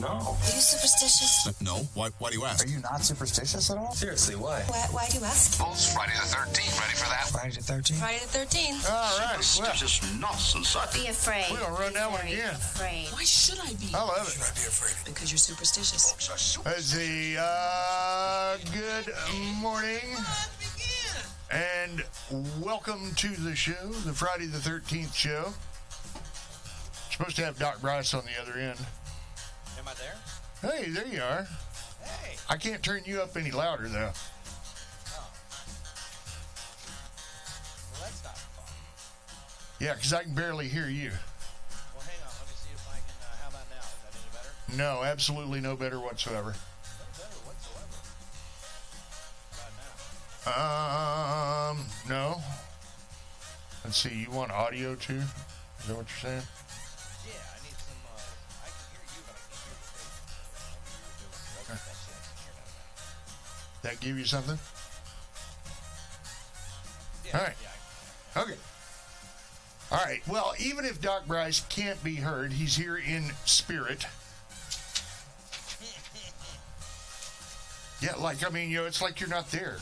No. Are you superstitious? No. Why do you ask? Are you not superstitious at all? Seriously, why? Why do you ask? Folks, Friday the 13th. Ready for that? Friday the 13th? Friday the 13th. All right. Superstitious nonsense. Be afraid. We're going to run that one Very again. Afraid. Why should I be? I love it. Should I be afraid? Because you're superstitious. Folks are super. Let's see. Good morning. And welcome to the show, the Friday the 13th show. Supposed to have Doc Bryce on the other end. Am I there? Hey, there you are. Hey. I can't turn you up any louder, though. Oh. Well, that's not fun. Yeah, because I can barely hear you. Well, hang on. Let me see if I can. How about now? Is that any better? No, absolutely no better whatsoever. No better whatsoever. How about now? No. Let's see, you want audio too? Is that what you're saying? Yeah, I need some. I can hear you, but I can't hear the station. That's it. That give you something? Yeah, All right. Yeah. Okay. All right. Well, even if Doc Bryce can't be heard, he's here in spirit. Yeah, like, I mean, it's like you're not there.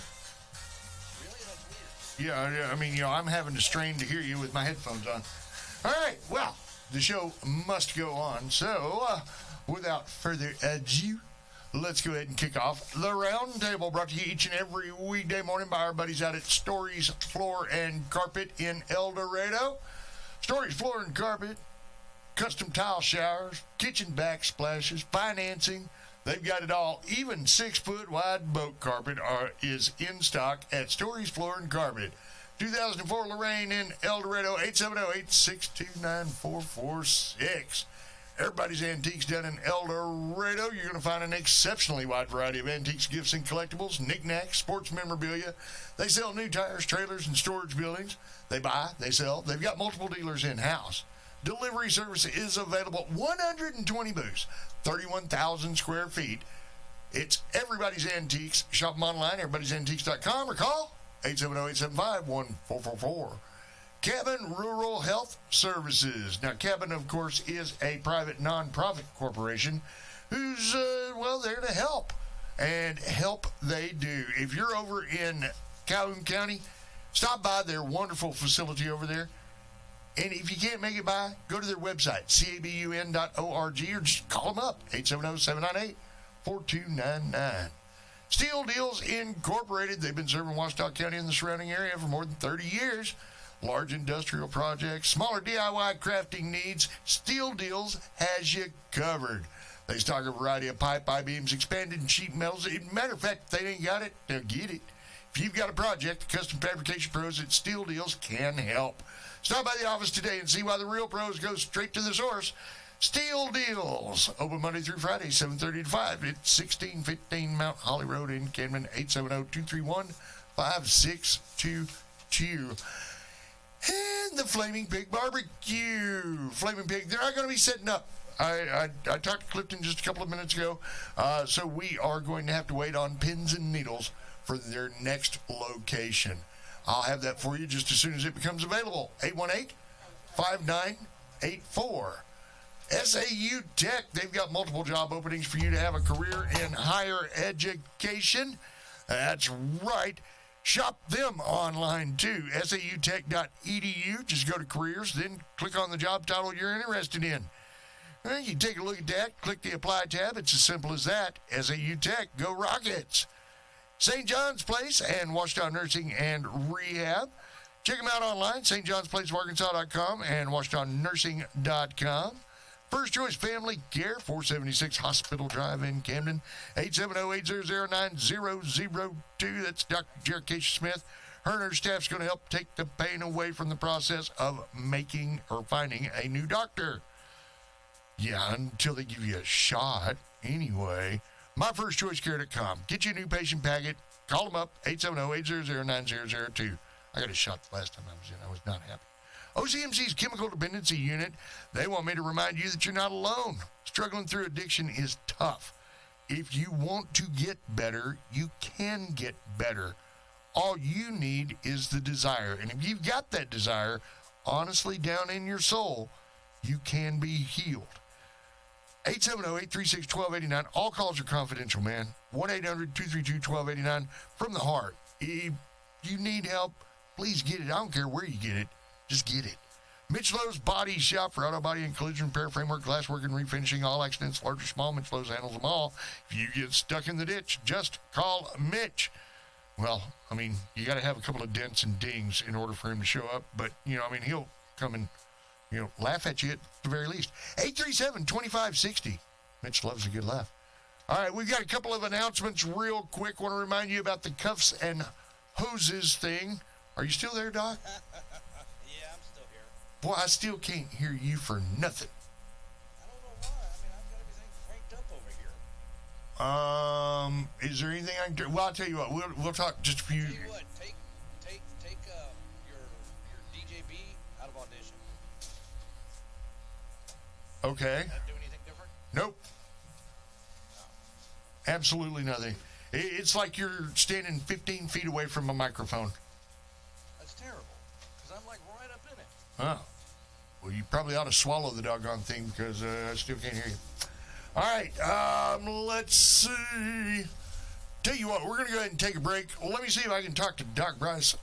Really? That's weird. Yeah, I mean, I'm having to strain to hear you with my headphones on. All right, well, the show must go on. So, without further ado, let's go ahead and kick off the round table, brought to you each and every weekday morning by our buddies out at Stories Floor and Carpet in El Dorado. Stories Floor and Carpet, custom tile showers, kitchen backsplashes, financing. They've got it all. Even 6-foot wide boat carpet is in stock at Stories Floor and Carpet. 2004 Lorraine in El Dorado, 870-862-9446. Everybody's Antiques down in El Dorado. You're going to find an exceptionally wide variety of antiques, gifts, and collectibles, knickknacks, sports memorabilia. They sell new tires, trailers, and storage buildings. They buy, they sell. They've got multiple dealers in-house. Delivery service is available. 120 booths, 31,000 square feet. It's Everybody's Antiques. Shop them online, everybody'santiques.com, or call 870-875-1444. Cabin Rural Health Services. Now, Cabin, of course, is a private nonprofit corporation who's, there to help. And help they do. If you're over in Calhoun County, stop by their wonderful facility over there. And if you can't make it by, go to their website, cabun.org, or just call them up, 870-798-4299. Steel Deals Incorporated. They've been serving Washita County and the surrounding area for more than 30 years. Large industrial projects, smaller DIY crafting needs, Steel Deals has you covered. They stock a variety of pipe, I-beams, expanded and sheet metals. Matter of fact, if they ain't got it, they'll get it. If you've got a project, the custom fabrication pros at Steel Deals can help. Stop by the office today and see why the real pros go straight to the source. Steel Deals, open Monday through Friday, 7:30 to 5. It's 1615 Mount Holly Road in Camden, 870-231-5622. And the Flaming Pig Barbecue. Flaming Pig, they're not going to be setting up. I talked to Clifton just a couple of minutes ago, so we are going to have to wait on pins and needles for their next location. I'll have that for you just as soon as it becomes available. 818-5984. SAU Tech, they've got multiple job openings for you to have a career in higher education. That's right. Shop them online too, sautech.edu. Just go to careers, then click on the job title you're interested in. Well, you take a look at that, click the apply tab. It's as simple as that. SAU Tech, go Rockets. St. John's Place and Washita Nursing and Rehab. Check them out online, stjohnsplaceofarkansas.com and washitanursing.com. First Choice Family Care, 476 Hospital Drive in Camden, 870-800-9002. That's Dr. Jerrica Smith. Her and her staff's going to help take the pain away from the process of making or finding a new doctor. Yeah, until they give you a shot. Anyway, myfirstchoicecare.com. Get you a new patient packet. Call them up, 870-800-9002. I got a shot the last time I was in. I was not happy. OCMC's Chemical Dependency Unit, they want me to remind you that you're not alone. Struggling through addiction is tough. If you want to get better, you can get better. All you need is the desire. And if you've got that desire, honestly, down in your soul, you can be healed. 870-836-1289. All calls are confidential, man. 1-800-232-1289 from the heart. If you need help, please get it. I don't care where you get it. Just get it. Mitch Lowe's Body Shop for auto body and collision repair, framework, glasswork, and refinishing. All accidents, large or small. Mitch Lowe's handles them all. If you get stuck in the ditch, just call Mitch. Well, I mean, you got to have a couple of dents and dings in order for him to show up. But, he'll come and, laugh at you at the very least. 837-2560. Mitch loves a good laugh. All right, we've got a couple of announcements real quick. Want to remind you about the cuffs and hoses thing. Are you still there, Doc? Yeah, I'm still here. Boy, I still can't hear you for nothing. I don't know why. I mean, I've got everything cranked up over here. Is there anything I can do? Well, I'll tell you what. We'll talk just a few. Tell you what, take your DJB out of audition. Okay. That do anything different? Nope. Absolutely nothing. It's like you're standing 15 feet away from a microphone. That's terrible. Because I'm like right up in it. Oh. Well, you probably ought to swallow the doggone thing because I still can't hear you. All right. Let's see. Tell you what, we're going to go ahead and take a break. Let me see if I can talk to Doc Bryce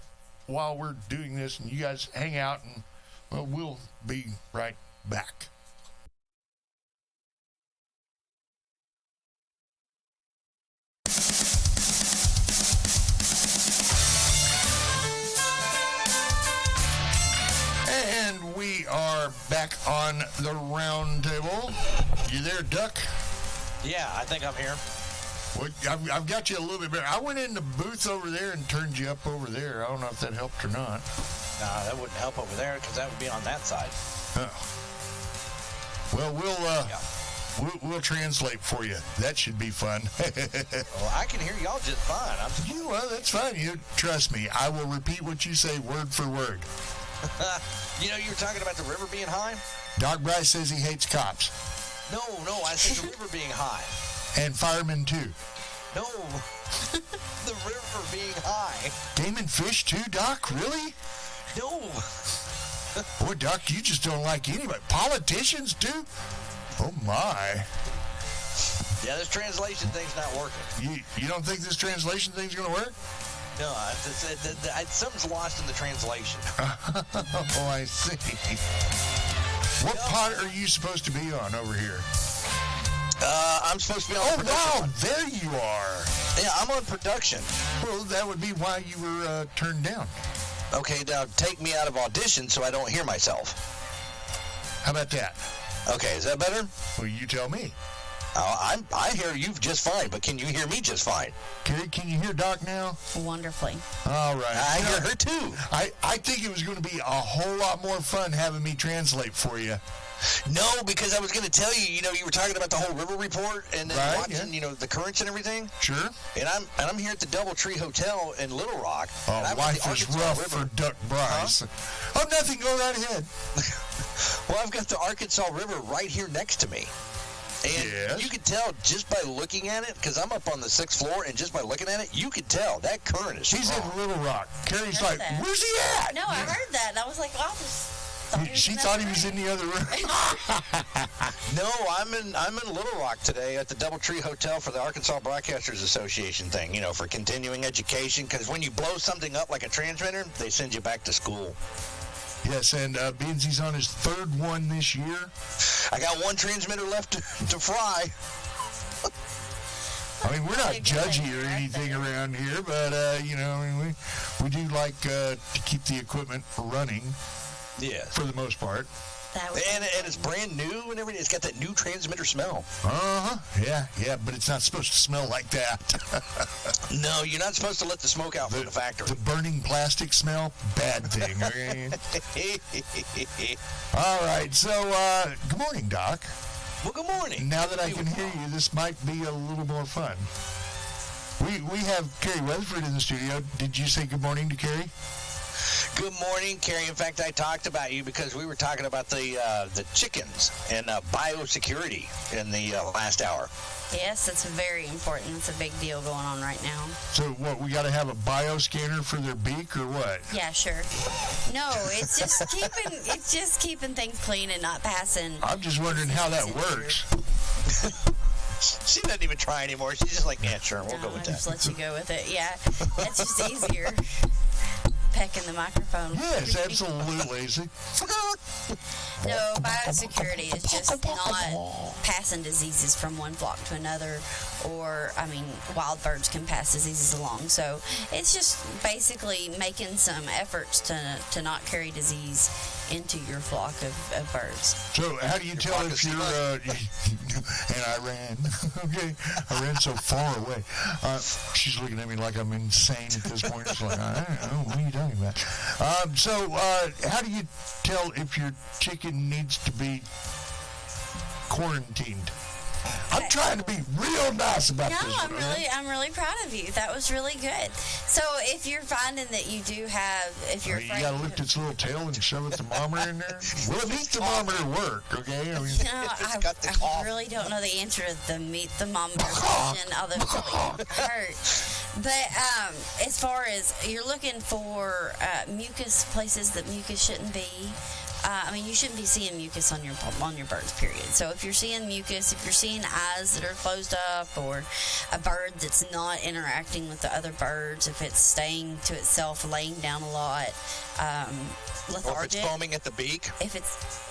while we're doing this, and you guys hang out, and we'll be right back. And we are back on the round table. You there, Duck? Yeah, I think I'm here. Well, I've got you a little bit better. I went in the booth over there and turned you up over there. I don't know if that helped or not. Nah, that wouldn't help over there because that would be on that side. Oh. Well, we'll translate for you. That should be fun. Well, I can hear y'all just fine. That's fine. You trust me. I will repeat what you say word for word. You were talking about the river being high? Doc Bryce says he hates cops. No, I said the river being high. And firemen, too. No, the river being high. Game and fish, too, Doc? Really? No. Boy, Doc, you just don't like anybody. Politicians, too? Oh, my. Yeah, this translation thing's not working. You don't think this translation thing's going to work? No, something's lost in the translation. Oh, I see. What pot are you supposed to be on over here? I'm supposed to be on production. Oh, wow, there you are. Yeah, I'm on production. Well, that would be why you were turned down. Okay, now take me out of audition so I don't hear myself. How about that? Okay, is that better? Well, you tell me. I hear you just fine, but can you hear me just fine? Keri, can you hear Doc now? Wonderfully. All right. I hear her too. I think it was going to be a whole lot more fun having me translate for you. No, because I was going to tell you, you were talking about the whole river report and then watching, the currents and everything. Sure. And I'm here at the DoubleTree Hotel in Little Rock. Oh, life is rough for Duck Bryce. Huh? Oh, nothing. Go right ahead. Well, I've got the Arkansas River right here next to me. And you could tell just by looking at it, because I'm up on the 6th floor, and just by looking at it, you could tell that current is He's strong. in Little Rock. Keri's like, that. where's he at? No, I heard that, and I was like, wow, She thought he was in the other room. No, I'm in Little Rock today at the DoubleTree Hotel for the Arkansas Broadcasters Association thing, for continuing education, because when you blow something up like a transmitter, they send you back to school. Yes, and Benzi's on his 3rd one this year. I got one transmitter left to fry. I mean, we're not judgy or anything around here, but, we do like to keep the equipment running. Yes. For the most part. And it's brand new and everything. It's got that new transmitter smell. Uh-huh. Yeah, but it's not supposed to smell like that. No, you're not supposed to let the smoke out from the factory. The burning plastic smell, bad thing. Okay? All right, so good morning, Doc. Well, good morning. Now that I can hear you, this might be a little more fun. We have Keri Weatherford in the studio. Did you say good morning to Keri? Good morning, Keri. In fact, I talked about you because we were talking about the chickens and biosecurity in the last hour. Yes, it's very important. It's a big deal going on right now. So what, we got to have a bioscanner for their beak or what? Yeah, sure. No, it's just keeping things clean and not passing. I'm just wondering how that works. She doesn't even try anymore. She's just like, yeah, sure, we'll go with I just that. let you go with it. Yeah, that's just easier. Pecking the microphone. Yes, absolutely. See? No, biosecurity is just not passing diseases from one flock to another, or, I mean, wild birds can pass diseases along. So it's just basically making some efforts to not carry disease into your flock of birds. So how do you tell if you're, and I ran, okay, I ran so far away. She's looking at me like I'm insane at this point. It's like, I don't know, what are you talking about? So how do you tell if your chicken needs to be quarantined? I'm trying to be real nice about No, this. I'm really proud of you. That was really good. So if you're finding that you do have, if you're You afraid gotta lift its little tail and shove a thermometer in there. Will a meat thermometer work? Okay, I mean, No, It's got the cough. I really don't know the answer to the meat thermometer question, although it really hurt. But as far as you're looking for mucus, places that mucus shouldn't be, I mean, you shouldn't be seeing mucus on your birds, period. So if you're seeing mucus, if you're seeing eyes that are closed up, or a bird that's not interacting with the other birds, if it's staying to itself, laying down a lot, lethargic. Or if it's foaming at the beak. If it's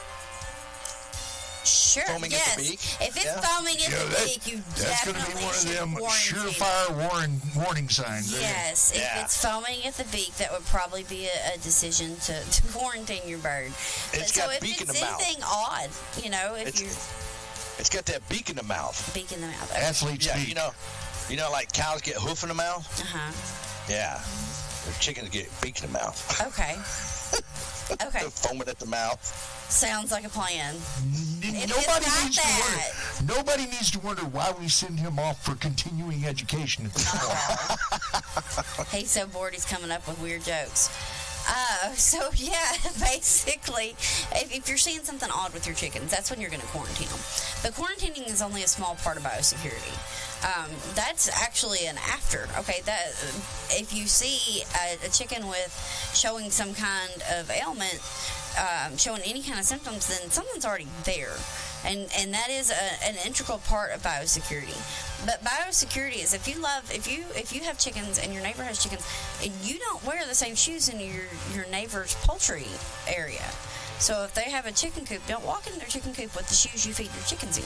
sure, Foaming yes. at the beak? If it's Yeah. foaming at the that- beak, you that's going to definitely be one of should them quarantine. surefire warning signs. isn't it? Yes, if Yeah. it's foaming at the beak, that would probably be a decision to quarantine your bird. It's so got if beak in it's the mouth. anything odd, you know, if It's- you're It's got that beak in the mouth. beak in the mouth. Athlete's Yeah, feet. you know, like cows get hoof in the mouth. Uh-huh. Yeah, the chickens get beak in the mouth. Okay. Okay. They're foaming at the mouth. Sounds like a plan. If Nobody it's needs not to wonder. Nobody needs to wonder why we send him off for continuing education at this point. He's so bored he's coming up with weird jokes. So yeah, basically, if you're seeing something odd with your chickens, that's when you're going to quarantine them. But quarantining is only a small part of biosecurity. That's actually an after. Okay, that if you see a chicken with showing some kind of ailment, showing any kind of symptoms, then something's already there. And that is an integral part of biosecurity. But biosecurity is if you have chickens and your neighbor has chickens, and you don't wear the same shoes in your neighbor's poultry area. So if they have a chicken coop, don't walk into their chicken coop with the shoes you feed your chickens in.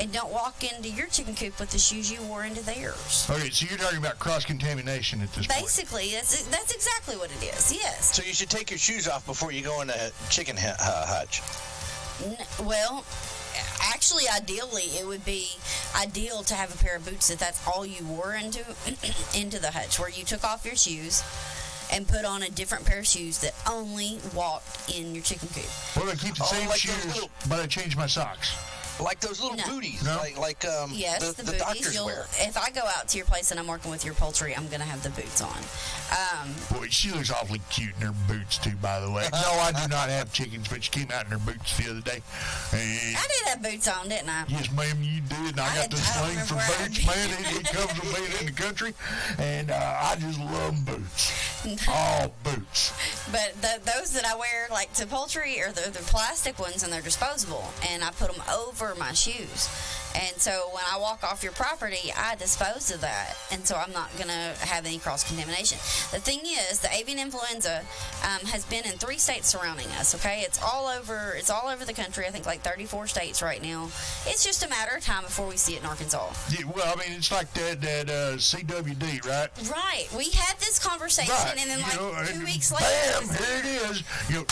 And don't walk into your chicken coop with the shoes you wore into theirs. Okay, so you're talking about cross-contamination at this point. Basically, that's exactly what it is, yes. So you should take your shoes off before you go in a chicken hutch. Well, actually, ideally, it would be ideal to have a pair of boots that's all you wore into the hutch, where you took off your shoes and put on a different pair of shoes that only walked in your chicken coop. Well, I keep the same like those shoes, little- but I change my socks. Like those little No. booties, No. like Yes, the booties. doctors wear. If I go out to your place and I'm working with your poultry, I'm going to have the boots on. Boy, she looks awfully cute in her boots, too, by the way. No, I do not have chickens, but she came out in her boots the other day. And I did have boots on, didn't I? yes, ma'am, you did. And I got this I don't thing for remember where I boots, man. It comes with being in the country. And I just love boots. All boots. But those that I wear, like to poultry, are the plastic ones, and they're disposable. And I put them over my shoes. And so when I walk off your property, I dispose of that. And so I'm not going to have any cross-contamination. The thing is, the avian influenza has been in 3 states surrounding us, okay? It's all over the country. I think like 34 states right now. It's just a matter of time before we see it in Arkansas. Yeah, well, I mean, it's like that CWD, right? Right. We had this conversation, Right. and then You like know, 2 and weeks later... bam, here it is. You know,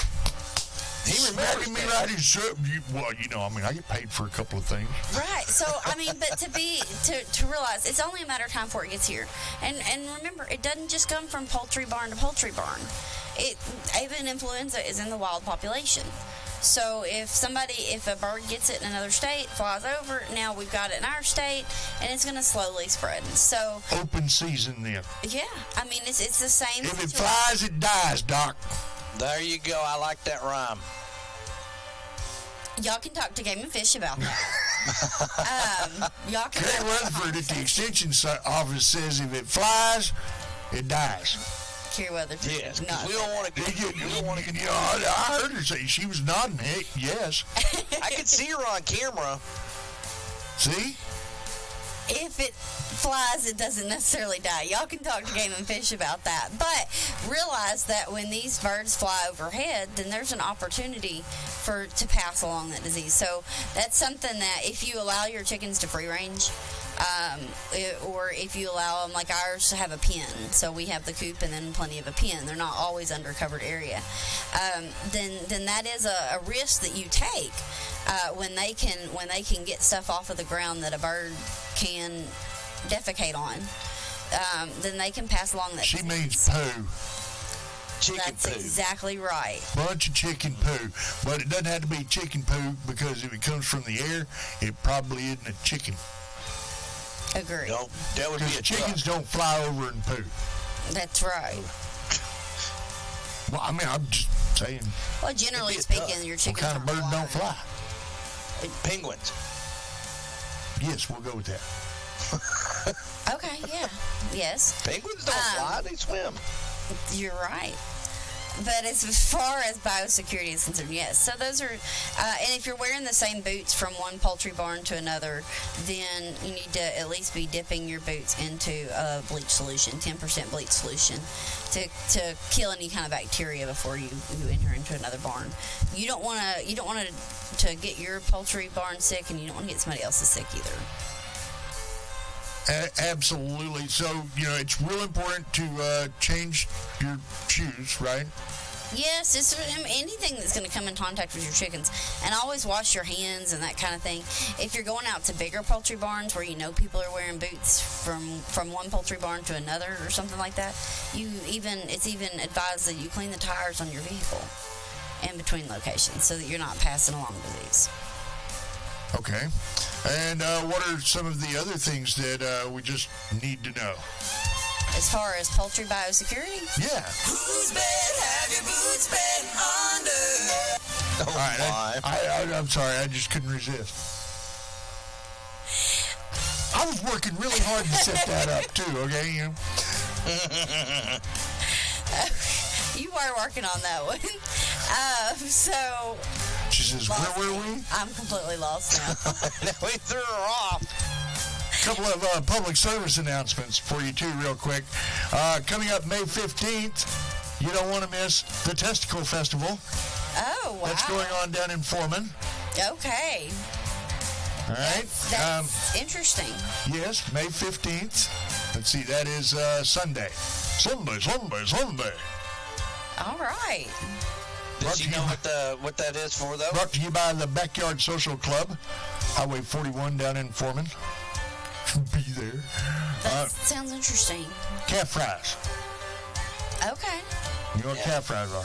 he remembers me right in well, you know, I mean, I get paid for a couple of things. Right. So I mean, but to realize it's only a matter of time before it gets here. And remember, it doesn't just come from poultry barn to poultry barn. Avian influenza is in the wild population. So if a bird gets it in another state, flies over, now we've got it in our state, and it's going to slowly spread. So Open season then. yeah, I mean it's the same. If it situation. flies, it dies, Doc. There you go. I like that rhyme. Y'all can talk to Game and Fish about that. Y'all can. Keri Weatherford at the extension office says if it flies, it dies. Keri Weatherford. Yes, did 'cause not we say don't that. want to get. You know, I heard her say she was nodding. Hey, yes. I could see her on camera. See? If it flies, it doesn't necessarily die. Y'all can talk to Game and Fish about that. But realize that when these birds fly overhead, then there's an opportunity to pass along that disease. So that's something that if you allow your chickens to free range, or if you allow them, like ours have a pen, so we have the coop and then plenty of a pen. They're not always under covered area. Then that is a risk that you take when they can get stuff off of the ground that a bird can defecate on. Then they can pass along that. She disease. means poo. Chicken That's poo. exactly right. Bunch of chicken poo. But it doesn't have to be chicken poo, because if it comes from the air, it probably isn't a chicken. Agree. No, that would be Because a chickens truck. don't fly over and poo. That's right. Well, I mean, I'm just saying, Well, generally It'd be a speaking, duck. your what chickens kind of bird aren't don't flying. fly? Penguins. Yes, we'll go with that. Okay, yeah. Yes. Penguins don't fly, they swim. You're right. But as far as biosecurity is concerned, yes. So those are, and if you're wearing the same boots from one poultry barn to another, then you need to at least be dipping your boots into a bleach solution, 10% bleach solution, to kill any kind of bacteria before you enter into another barn. You don't want to get your poultry barn sick, and you don't want to get somebody else's sick either. Absolutely. So, it's real important to change your shoes, right? Yes, it's anything that's going to come in contact with your chickens. And always wash your hands and that kind of thing. If you're going out to bigger poultry barns where you know people are wearing boots from one poultry barn to another or something like that, it's even advised that you clean the tires on your vehicle in between locations so that you're not passing along disease. Okay. And what are some of the other things that we just need to know? As far as poultry biosecurity? Yeah. Whose bed have your boots been under? Oh, All right. my. I'm sorry. I just couldn't resist. I was working really hard to set that up, too, okay? You are working on that one. So... She says, Lost where were me. we? I'm completely lost now. Now we threw her off. Couple of public service announcements for you, too, real quick. Coming up May 15th, you don't want to miss the Testicle Festival. Oh, wow. That's going on down in Foreman. Okay. All right. That's interesting. Yes, May 15th. Let's see, that is Sunday. Sunday. All right. Does she know what that is for, though? Brought to you by the Backyard Social Club, Highway 41 down in Foreman. Be there. That sounds interesting. Calf fries. Okay. You know what calf fries are?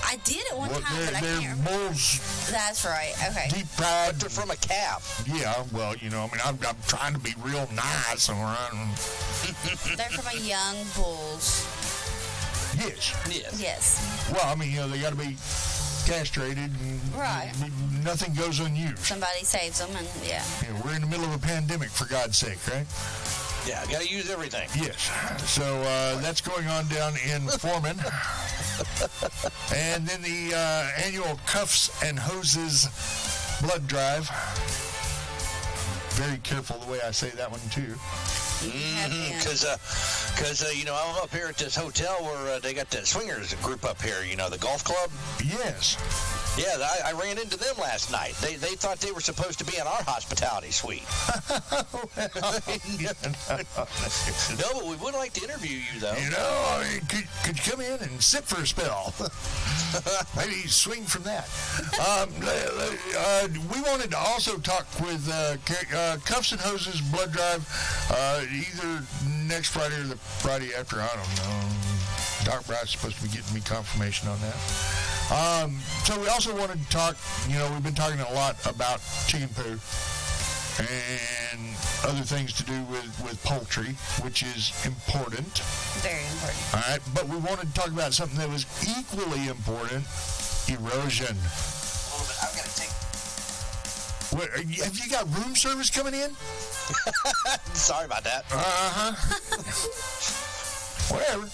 I did at one Well, time, but I they're can't remember. bulls, That's right. Okay. deep fried. They're from a calf. Yeah, well, I'm trying to be real nice. All right. They're from a young bulls. Yes. Yes. Yes. Well, they got to be castrated, and Right. nothing goes unused. Somebody saves them, and yeah. We're in the middle of a pandemic, for God's sake, right? Yeah, got to use everything. Yes. So that's going on down in Foreman. And then the annual Cuffs and Hoses blood drive. Very careful the way I say that one, too. Because I'm up here at this hotel where they got that swingers group up here, the golf club. Yes. Yeah, I ran into them last night. They thought they were supposed to be in our hospitality suite. No, but we would like to interview you, though. Could you come in and sit for a spell? Maybe swing from that. We wanted to also talk with Cuffs and Hoses blood drive either next Friday or the Friday after. I don't know. Doc Bright's supposed to be getting me confirmation on that. So we also wanted to talk, we've been talking a lot about chicken poo and other things to do with poultry, which is important. Very important. All right, but we wanted to talk about something that was equally important, erosion. I'm going to take... What, have you got room service coming in? Sorry about that. Whatever.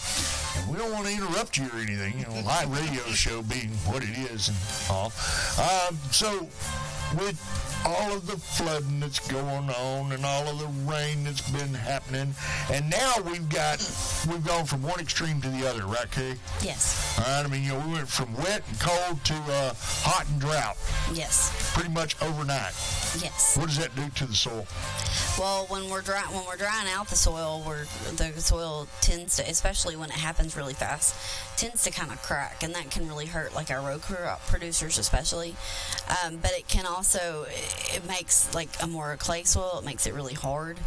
And we don't want to interrupt you or anything, live radio show being what it is and all. So with all of the flooding that's going on and all of the rain that's been happening. And now we've gone from one extreme to the other, right, Keri? Yes. All right, I mean, we went from wet and cold to hot and drought. Yes. Pretty much overnight. Yes. What does that do to the soil? Well, when we're drying out the soil, the soil tends to, especially when it happens really fast, tends to kind of crack, and that can really hurt like our row crop producers especially. But it can also, it makes like a more clay soil. It makes it really hard,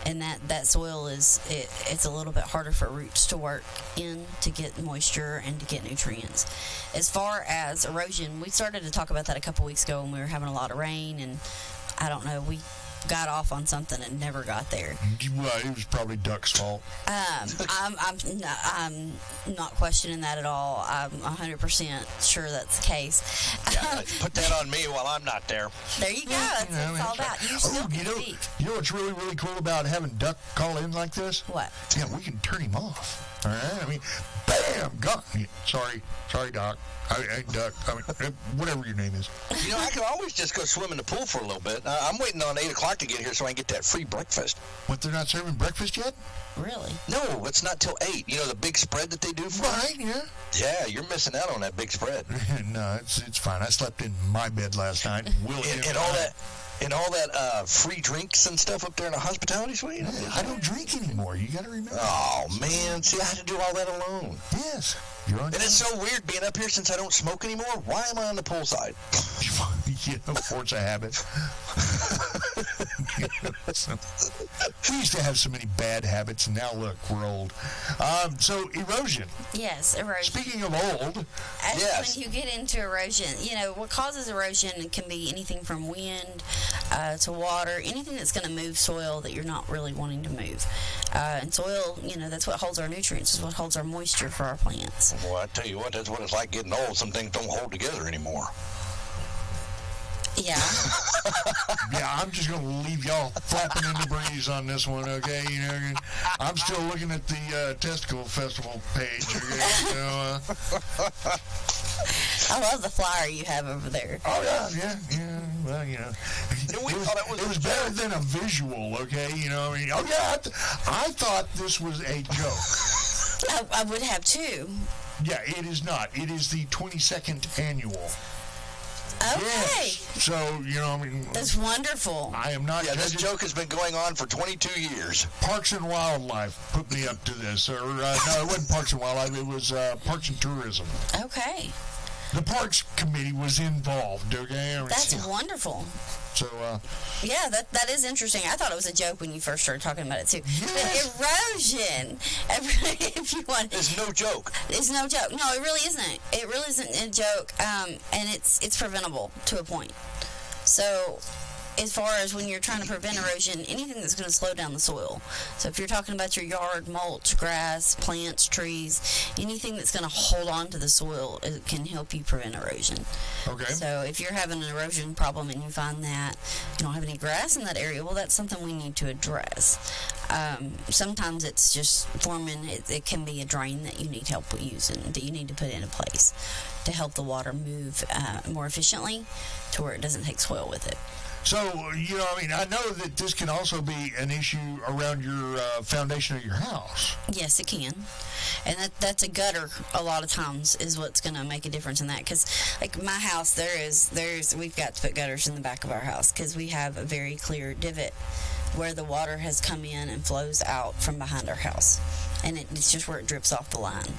and that soil it's a little bit harder for roots to work in to get moisture and to get nutrients. As far as erosion, we started to talk about that a couple weeks ago when we were having a lot of rain, and I don't know, we got off on something and never got there. Well, it was probably Duck's fault. I'm not questioning that at all. I'm 100% sure that's the case. Yeah, put that on me while I'm not there. There you go. That's what it's all about. You still can speak. You know what's really, really cool about having Duck call in like this? What? Yeah, we can turn him off. All right? I mean, bam, gone. Sorry, Doc. I Duck. I mean, whatever your name is. You know, I could always just go swim in the pool for a little bit. I'm waiting on 8 o'clock to get here so I can get that free breakfast. What, they're not serving breakfast yet? Really? No, it's not till 8. You know, the big spread that they do for us? Right, yeah. Yeah, you're missing out on that big spread. No, it's fine. I slept in my bed last night. And all that free drinks and stuff up there in the hospitality suite? I don't drink anymore. You got to remember. Oh, man. See, I had to do all that alone. Yes. You're on. And it's so weird being up here since I don't smoke anymore. Why am I on the poolside? You know, force a habit. We used to have so many bad habits, and now look, we're old. So erosion. Yes, erosion. Speaking of old, yes. When you get into erosion, you know, what causes erosion can be anything from wind to water, anything that's going to move soil that you're not really wanting to move. And soil, you know, that's what holds our nutrients, is what holds our moisture for our plants. Well, I tell you what, that's what it's like getting old. Some things don't hold together anymore. Yeah. Yeah, I'm just going to leave y'all flapping in the breeze on this one, okay? You know, I'm still looking at the Testicle Festival page, okay? You know, I love the flyer you have over there. oh, yeah. Well, you know, it was better than a visual, okay? You know, I mean, oh, yeah, I thought this was a joke. I would have too. Yeah, it is not. It is the 22nd annual. Okay. Yes. So, you know, I mean, That's wonderful. I am not. Yeah, this judging. joke has been going on for 22 years. Parks and Wildlife put me up to this. Or, no, it wasn't Parks and Wildlife. It was Parks and Tourism. Okay. The Parks Committee was involved, okay? I mean, That's wonderful. So, Yeah, that is interesting. I thought it was a joke when you first started talking about it, too. Yes. But erosion, if you want... It's no joke. It's no joke. No, it really isn't. It really isn't a joke, and it's preventable to a point. So, as far as when you're trying to prevent erosion, anything that's going to slow down the soil. So if you're talking about your yard, mulch, grass, plants, trees, anything that's going to hold on to the soil, it can help you prevent erosion. okay. So if you're having an erosion problem and you find that you don't have any grass in that area, well, that's something we need to address. Sometimes it's just forming, it can be a drain that you need help with using, that you need to put into place to help the water move more efficiently to where it doesn't take soil with it. So, you know, I mean, I know that this can also be an issue around your foundation of your house. Yes, it can. And that's a gutter a lot of times is what's going to make a difference in that. Because, like, my house, we've got to put gutters in the back of our house because we have a very clear divot where the water has come in and flows out from behind our house. And it's just where it drips off the line.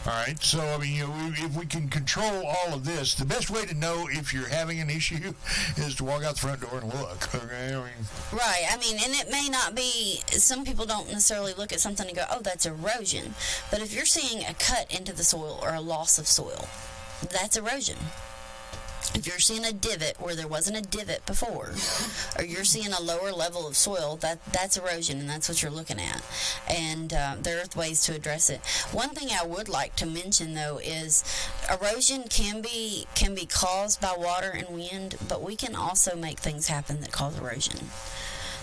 All right, so, I mean, you know, if we can control all of this, the best way to know if you're having an issue is to walk out the front door and look, okay? I mean, Right. I mean, and it may not be, some people don't necessarily look at something and go, oh, that's erosion. But if you're seeing a cut into the soil or a loss of soil, that's erosion. If you're seeing a divot where there wasn't a divot before, or you're seeing a lower level of soil, that's erosion, and that's what you're looking at. And there are ways to address it. One thing I would like to mention, though, is erosion can be caused by water and wind, but we can also make things happen that cause erosion.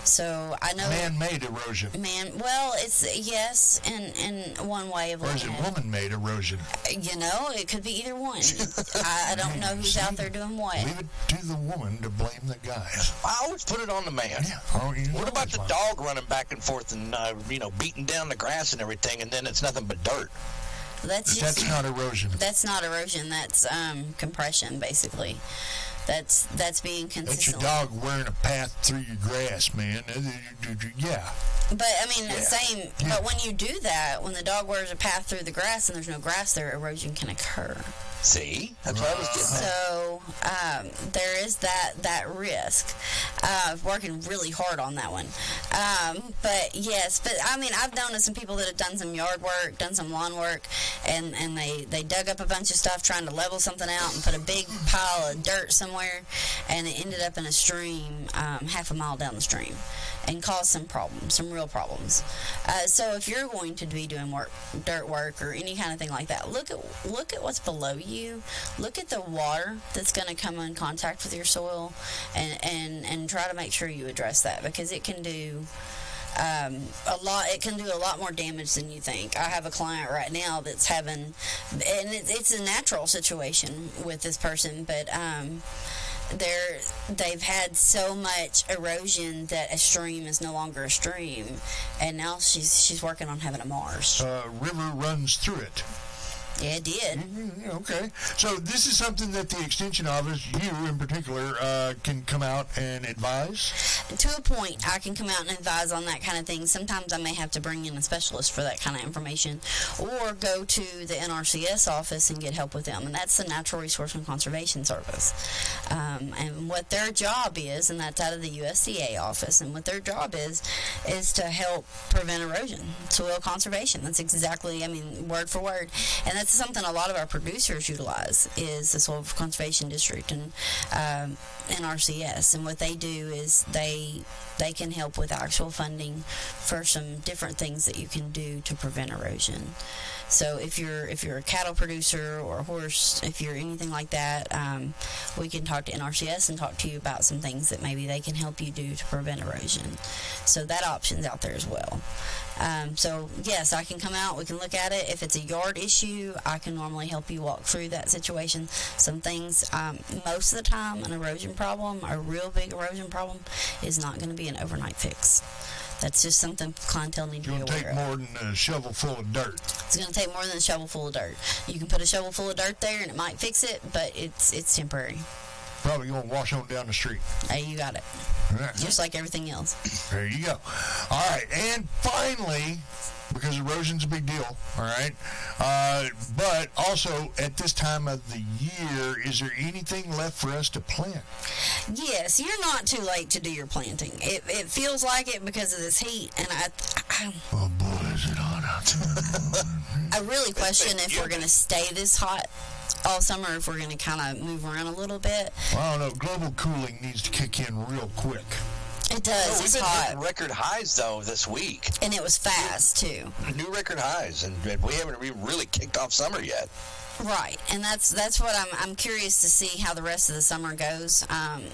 So I know Man-made erosion. Well, it's yes, in one way of Or looking is it at woman-made erosion? You know, it could be either one. I don't know who's out there doing what. Leave it to the woman to blame the guys. I always put it on the man. Yeah. Oh, What about the dog running back and forth and beating down the grass and everything, and then it's nothing but dirt? That's not erosion. That's not erosion. That's compression, basically. That's being consistent. That's your dog wearing a path through your grass, man. Yeah. But I mean, same. Yeah. But when you do that, when the dog wears a path through the grass and there's no grass there, erosion can occur. See, that's what I was getting at. So there is that risk. Working really hard on that one. But yes, I mean, I've known some people that have done some yard work, done some lawn work, and they dug up a bunch of stuff trying to level something out and put a big pile of dirt somewhere, and it ended up in a stream half a mile down the stream, and caused some problems, some real problems. So if you're going to be doing dirt work or any kind of thing like that, look at what's below you. Look at the water that's going to come in contact with your soil, and try to make sure you address that, because it can do a lot. It can do a lot more damage than you think. I have a client right now that's having, and it's a natural situation with this person, but they've had so much erosion that a stream is no longer a stream, and now she's working on having a marsh. River runs through it. Yeah, it did. Okay. So this is something that the Extension Office, you in particular, can come out and advise? To a point, I can come out and advise on that kind of thing. Sometimes I may have to bring in a specialist for that kind of information, or go to the NRCS office and get help with them, and that's the Natural Resource and Conservation Service. And what their job is, and that's out of the USDA office, and what their job is to help prevent erosion, soil conservation. That's exactly, word for word. And that's something a lot of our producers utilize, is the Soil Conservation District and NRCS. And what they do is they can help with actual funding for some different things that you can do to prevent erosion. So if you're a cattle producer or a horse, if you're anything like that, we can talk to NRCS and talk to you about some things that maybe they can help you do to prevent erosion. So that option's out there as well. So yes, I can come out, we can look at it. If it's a yard issue, I can normally help you walk through that situation. Some things, most of the time, an erosion problem, a real big erosion problem, is not going to be an overnight fix. That's just something clientele need to be aware of. It's going to take more than a shovel full of dirt. It's going to take more than a shovel full of dirt. You can put a shovel full of dirt there and it might fix it, but it's temporary. Probably going to wash on down the street. Hey, you got it. Just like everything else. There you go. All right, and finally, because erosion's a big deal, all right, but also at this time of the year, is there anything left for us to plant? Yes, you're not too late to do your planting. It feels like it because of this heat, and oh boy, is it hot out there. I really question if we're going to stay this hot all summer, if we're going to kind of move around a little bit. Well, I don't know. Global cooling needs to kick in real quick. It does. We've been hitting record highs, though, this week. And it was fast, too. New record highs, and we haven't really kicked off summer yet. Right, and that's what I'm curious to see how the rest of the summer goes,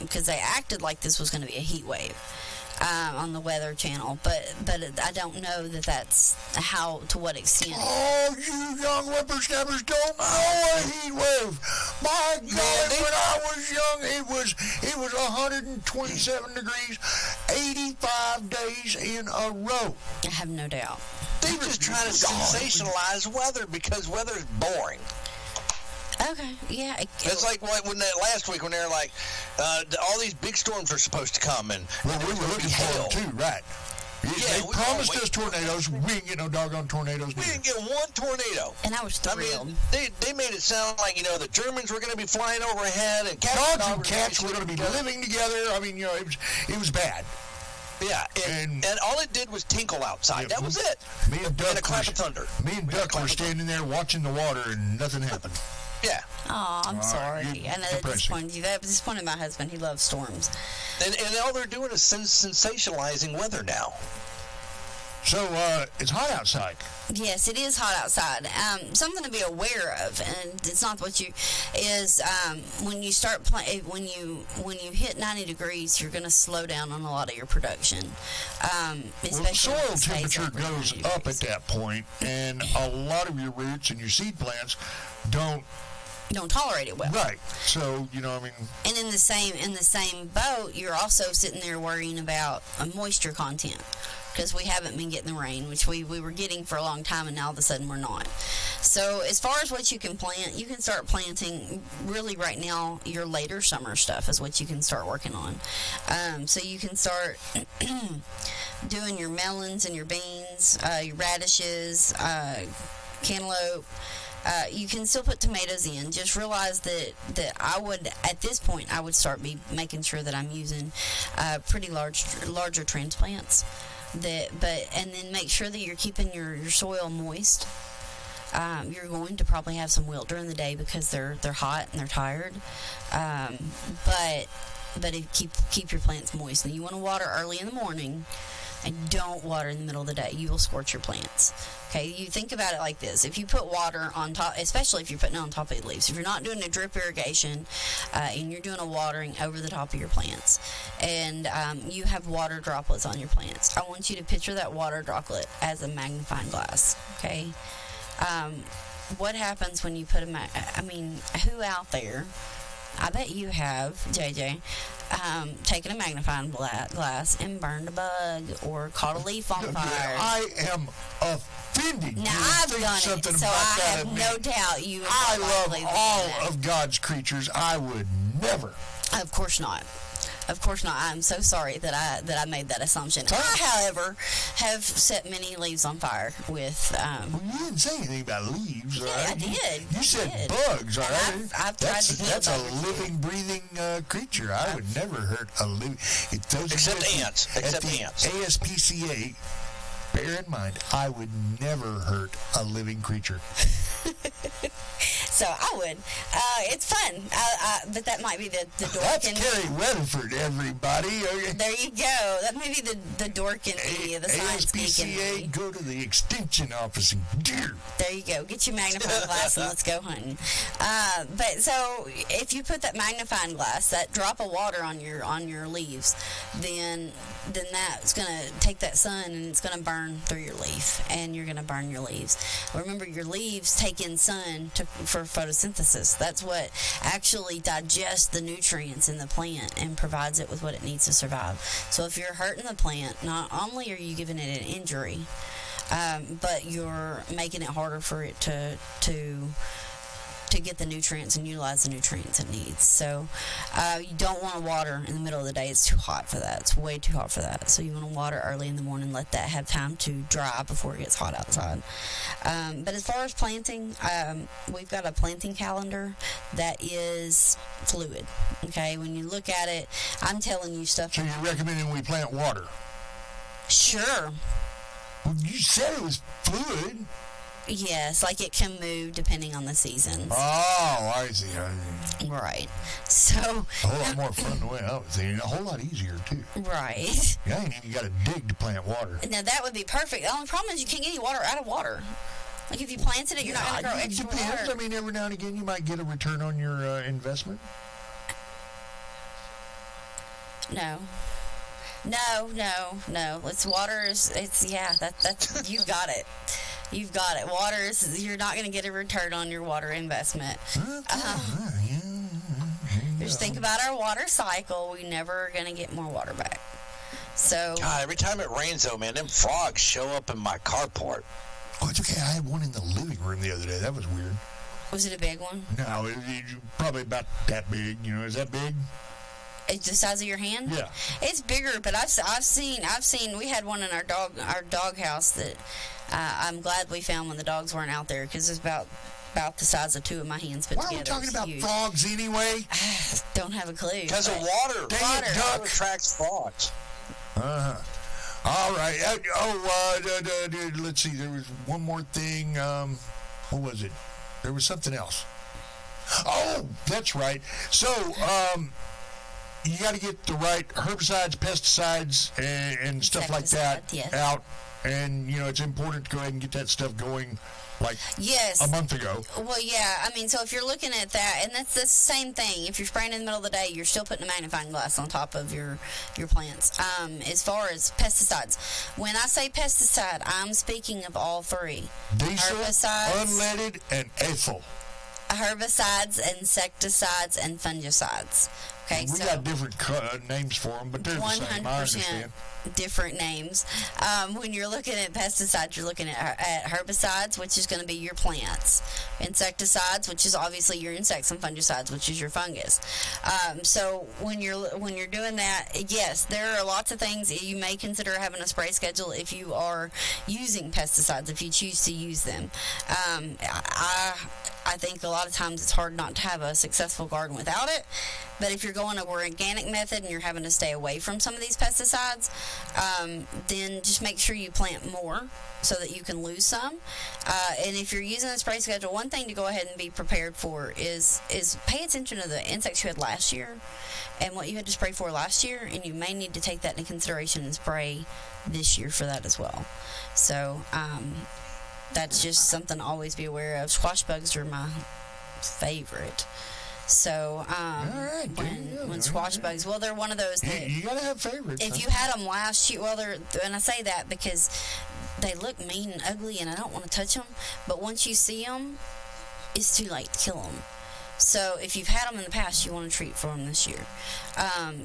because they acted like this was going to be a heat wave on the Weather Channel, but I don't know that's to what extent. Oh, you young whippersnappers don't know a heat wave. My God, when I was young, it was 127 degrees, 85 days in a row. I have no doubt. They just trying to sensationalize weather because weather's boring. Okay, yeah. It's like when last week when they were like, all these big storms are supposed to come, and well, we were looking for them too, right? Yeah, they promised us tornadoes. We didn't get no doggone tornadoes. We didn't get one tornado. And I was thrilled. They made it sound like, the Germans were going to be flying overhead, and dogs and cats were going to be living together. It was bad. Yeah, and all it did was tinkle outside. That was it. Me and Duck a clap of thunder. Me and Duck were standing there watching the water, and nothing happened. Yeah. Oh, I'm sorry. I know that disappointed you. That disappointed my husband. He loves storms. And all they're doing is sensationalizing weather now. So it's hot outside. Yes, it is hot outside. Something to be aware of, and it's not what you is when you start when you hit 90 degrees, you're going to slow down on a lot of your production. Especially Well, when soil it stays temperature over 90 goes degrees. up at that point, and a lot of your roots and your seed plants don't. Don't tolerate it well. Right. So I mean. And in the same boat, you're also sitting there worrying about moisture content, because we haven't been getting the rain, which we were getting for a long time, and now all of a sudden we're not. So as far as what you can plant, you can start planting really right now. Your later summer stuff is what you can start working on. So you can start doing your melons and your beans, your radishes, cantaloupe. You can still put tomatoes in. Just realize that I would, at this point, I would start making sure that I'm using pretty larger transplants. And then make sure that you're keeping your soil moist. You're going to probably have some wilt during the day because they're hot and they're tired. But keep your plants moist. And you want to water early in the morning, and don't water in the middle of the day. You will scorch your plants. Okay, you think about it like this. If you put water on top, especially if you're putting it on top of the leaves, if you're not doing a drip irrigation and you're doing a watering over the top of your plants, and you have water droplets on your plants, I want you to picture that water droplet as a magnifying glass, okay? What happens when you put who out there, I bet you have, JJ, taken a magnifying glass and burned a bug or caught a leaf on fire. I am offended. Now, I've done it, so I have no doubt you. I love all of God's creatures. I would never. Of course not. Of course not. I'm so sorry that I made that assumption. I, however, have set many leaves on fire with. Well, you didn't say anything about leaves, Yeah, right? I did. You said did. bugs, all right? I've tried to kill That's a bugs, too. living, breathing creature. I would never hurt a living. Except ants. Except ants. ASPCA. Bear in mind, I would never hurt a living creature. So I would. It's fun. But that might be the dork. That's in Keri Weatherford, everybody. There you go. That may be the dork in me, the science geek in ASPCA, me. go to the extension office and deer. There you go. Get your magnifying glass and let's go hunting. But so if you put that magnifying glass, that drop of water on your leaves, then that's gonna take that sun and it's gonna burn through your leaf, and you're gonna burn your leaves. Remember, your leaves take in sun for photosynthesis. That's what actually digests the nutrients in the plant and provides it with what it needs to survive. So if you're hurting the plant, not only are you giving it an injury, but you're making it harder for it to get the nutrients and utilize the nutrients it needs. So you don't want to water in the middle of the day. It's too hot for that. It's way too hot for that. So you want to water early in the morning, let that have time to dry before it gets hot outside. But as far as planting, we've got a planting calendar that is fluid. Okay, when you look at it, I'm telling you stuff. So you're recommending we plant water? Sure. Well, you said it was fluid. Yes, like it can move depending on the seasons. Oh, I see. Right. So A whole lot more fun the way I was thinking. A whole lot easier, too. right. You ain't even got to dig to plant water. Now that would be perfect. The only problem is you can't get any water out of water. Like if you planted it, you're not going to grow It extra depends. water. I mean, every now and again you might get a return on your investment. No. It's water that's you got it. You've got it. Water is, you're not going to get a return on your water investment. Just think about our water cycle. We never are going to get more water back. So God, every time it rains, though, man, them frogs show up in my carport. Oh, it's okay. I had one in the living room the other day. That was weird. was it a big one? No, it's probably about that big. Is that big? It's the size of your hand? Yeah. It's bigger, but I've seen. We had one in our dog house that I'm glad we found when the dogs weren't out there, because it's about the size of two of my hands put Why together. are we talking It's about huge. frogs anyway? Don't have a clue. Because of water. Dang it, Water duck. attracts frogs. All right. Let's see. There was one more thing. What was it? There was something else. Oh, that's right. So, you got to get the right herbicides, pesticides, and stuff like that Yes. out. And, it's important to go ahead and get that stuff going like Yes. a month ago. Well, yeah. I mean, so if you're looking at that, and that's the same thing. If you're spraying in the middle of the day, you're still putting a magnifying glass on top of your plants. As far as pesticides, when I say pesticide, I'm speaking of all three: Diesel, herbicides, unleaded, and ethyl. herbicides, insecticides, and fungicides. Okay, We so got different names for them, but they're the same. I understand. Different names. When you're looking at pesticides, you're looking at herbicides, which is going to be your plants. Insecticides, which is obviously your insects, and fungicides, which is your fungus. So when you're doing that, yes, there are lots of things you may consider having a spray schedule if you are using pesticides, if you choose to use them. I think a lot of times it's hard not to have a successful garden without it. But if you're going a organic method and you're having to stay away from some of these pesticides, then just make sure you plant more so that you can lose some. And if you're using a spray schedule, one thing to go ahead and be prepared for is pay attention to the insects you had last year and what you had to spray for last year, and you may need to take that into consideration and spray this year for that as well. So that's just something to always be aware of. Squash bugs are my favorite. So, when squash bugs, well, they're one of those that You got to have favorites. if you had them last year, well, and I say that because they look mean and ugly, and I don't want to touch them. But once you see them, it's too late to kill them. So if you've had them in the past, you want to treat for them this year,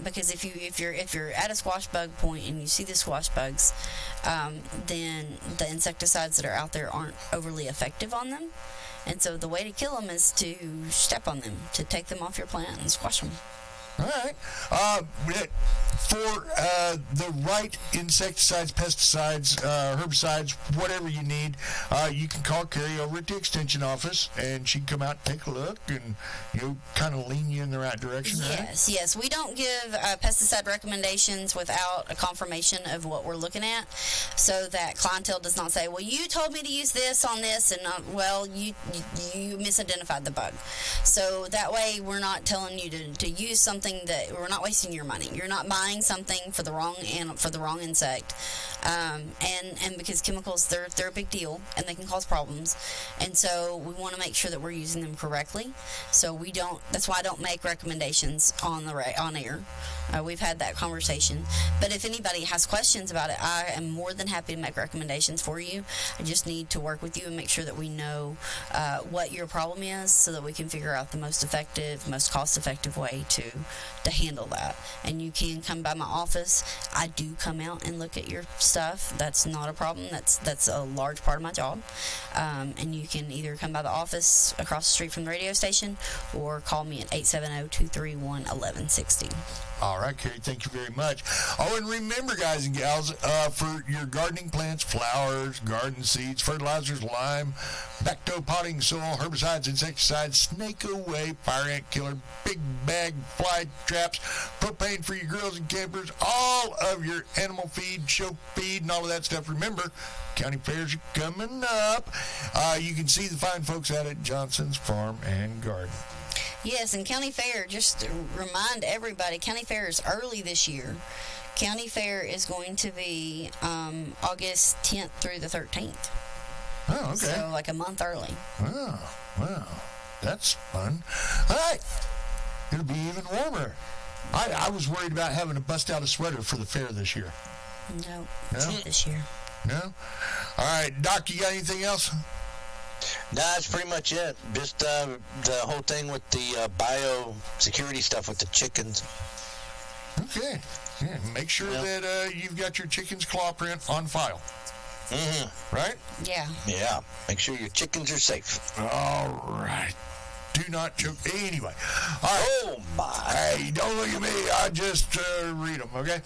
because if you're at a squash bug point and you see the squash bugs, then the insecticides that are out there aren't overly effective on them. And so the way to kill them is to step on them, to take them off your plant and squash them. All right. For the right insecticides, pesticides, herbicides, whatever you need, you can call Keri over at the Extension office, and she can come out and take a look and kind of lean you in the right direction. Yes, right? yes. We don't give pesticide recommendations without a confirmation of what we're looking at, so that clientele does not say, well, you told me to use this on this, and well, you misidentified the bug. So that way we're not telling you to use something that we're not wasting your money. You're not buying something for the wrong insect, and because chemicals they're a big deal and they can cause problems, and so we want to make sure that we're using them correctly. So that's why I don't make recommendations on air. We've had that conversation, but if anybody has questions about it, I am more than happy to make recommendations for you. I just need to work with you and make sure that we know what your problem is, so that we can figure out the most effective, most cost-effective way to handle that. And you can come by my office. I do come out and look at your stuff. That's not a problem. That's a large part of my job. And you can either come by the office across the street from the radio station or call me at 870-231-1160. All right, Keri, thank you very much. Oh, and remember, guys and gals, for your gardening plants, flowers, garden seeds, fertilizers, lime, backdoor potting soil, herbicides, insecticides, snake away, fire ant killer, big bag fly traps, propane for your grills and campers, all of your animal feed, show feed, and all of that stuff. Remember, county fairs are coming up. You can see the fine folks out at Johnson's Farm and Garden. Yes, and County Fair, just to remind everybody, County Fair is early this year. County Fair is going to be August 10th through the 13th. Oh, okay. So like a month early. Oh, wow. That's fun. All right. It'll be even warmer. I was worried about having to bust out a sweater for the fair this year. No, not this year. No? All right, Doc, you got anything else? No, that's pretty much it. Just the whole thing with the biosecurity stuff with the chickens. Okay. Yeah, make sure that you've got your chicken's claw print on file. Mm-hmm. Right? Yeah. Yeah. Make sure your chickens are safe. All right. Do not choke. Anyway. All right. Oh, my. Hey, don't look at me. I just read them, okay?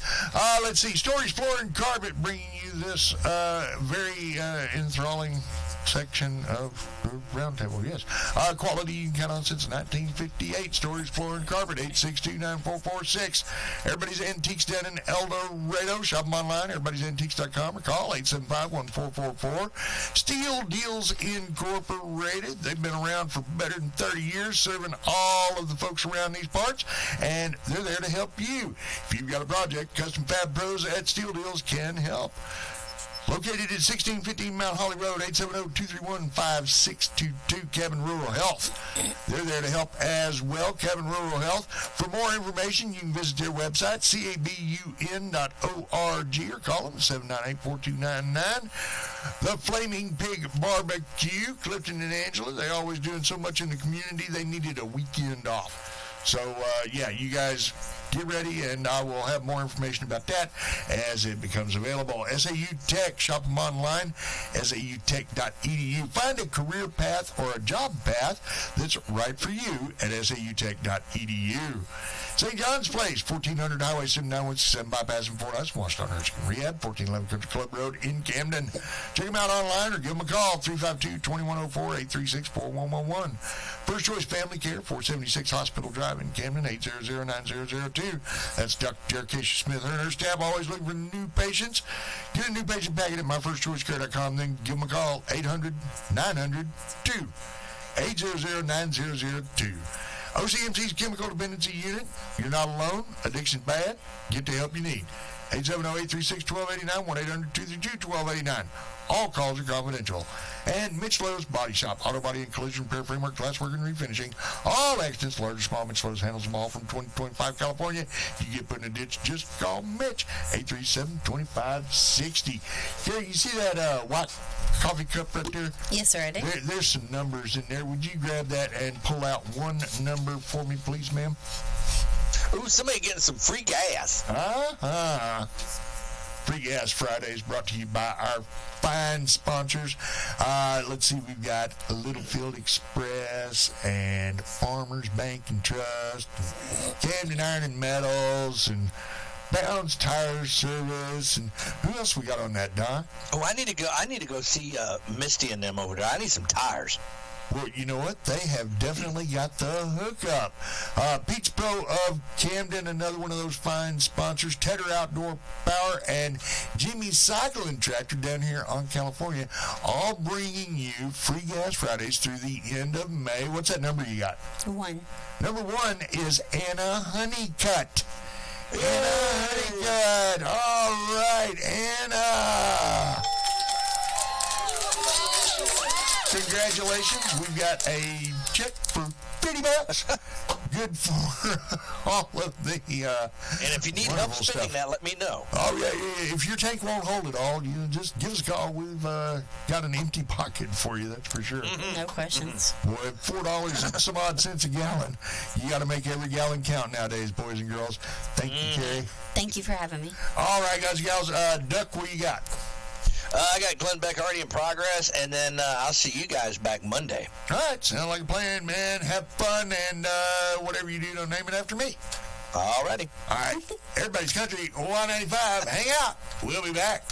Let's see. Stories, Floor, and Carpet bringing you this very enthralling section of the roundtable, yes. Quality you can count on since 1958. Storage, floor, and carpet, 862-9446. Everybody's Antiques down in El Dorado. Shop them online, everybodiesantiques.com, or call 875-1444. Steel Deals Incorporated. They've been around for better than 30 years, serving all of the folks around these parts, and they're there to help you. If you've got a project, Custom Fab Pros at Steel Deals can help. Located at 1615 Mount Holly Road, 870-231-5622, Cabin Rural Health. They're there to help as well, Cabin Rural Health. For more information, you can visit their website, cabun.org, or call them at 798-4299. The Flaming Pig Barbecue, Clifton and Angela, they always doing so much in the community, they needed a weekend off. So, you guys get ready, and I will have more information about that as it becomes available. SAU Tech, shop them online, sautech.edu. Find a career path or a job path that's right for you at sautech.edu. St. John's Place, 1400 Highway 7917, bypass in Fort Hudson, Washington Nursing Rehab, 1411 Country Club Road in Camden. Check them out online or give them a call, 352-2104-836-4111. First Choice Family Care, 476 Hospital Drive in Camden, 800-9002. That's Dr. Jerkisha Smith. Her and her staff always looking for new patients. Get a new patient packet at myfirstchoicecare.com, then give them a call, 800-900-2. 800-9002. OCMC's Chemical Dependency Unit. You're not alone. Addiction bad. Get the help you need. 870-836-1289, 1-800-232-1289. All calls are confidential. And Mitchlow's Body Shop, auto body and collision repair, framework, glasswork, and refinishing. All accidents, large or small, Mitchlow's handles them all from 2025 California. If you get put in a ditch, just call Mitch, 837-2560. Keri, you see that white coffee cup right there? Yes, sir, I do. There's some numbers in there. Would you grab that and pull out one number for me, please, ma'am? Ooh, somebody getting some free gas. Free Gas Fridays brought to you by our fine sponsors. Let's see, we've got Littlefield Express and Farmers Bank and Trust, and Camden Iron and Metals, and Bounds Tire Service, and who else we got on that, Don? Oh, I need to go see Misty and them over there. I need some tires. Well, you know what? They have definitely got the hookup. Pete's Pro of Camden, another one of those fine sponsors. Tedder Outdoor Power and Jimmy's Cycling Tractor down here on California, all bringing you Free Gas Fridays through the end of May. What's that number you got? 1. Number 1 is Anna Honeycutt. Anna Honeycutt. All right, Anna. Congratulations. We've got a check for $50. Good for all of the and if you need help spinning that, let me know. Oh, yeah. If your tank won't hold it all, you just give us a call. We've got an empty pocket for you, that's for sure. No questions. Boy, $4 and some odd cents a gallon. You got to make every gallon count nowadays, boys and girls. Thank you, Keri. Thank you for having me. All right, guys and gals. Duck, what you got? I got Glenn Beck already in progress, and then I'll see you guys back Monday. All right, sound like a plan, man. Have fun, and whatever you do, don't name it after me. All righty. All right, everybody's country, 195. Hang out. We'll be back.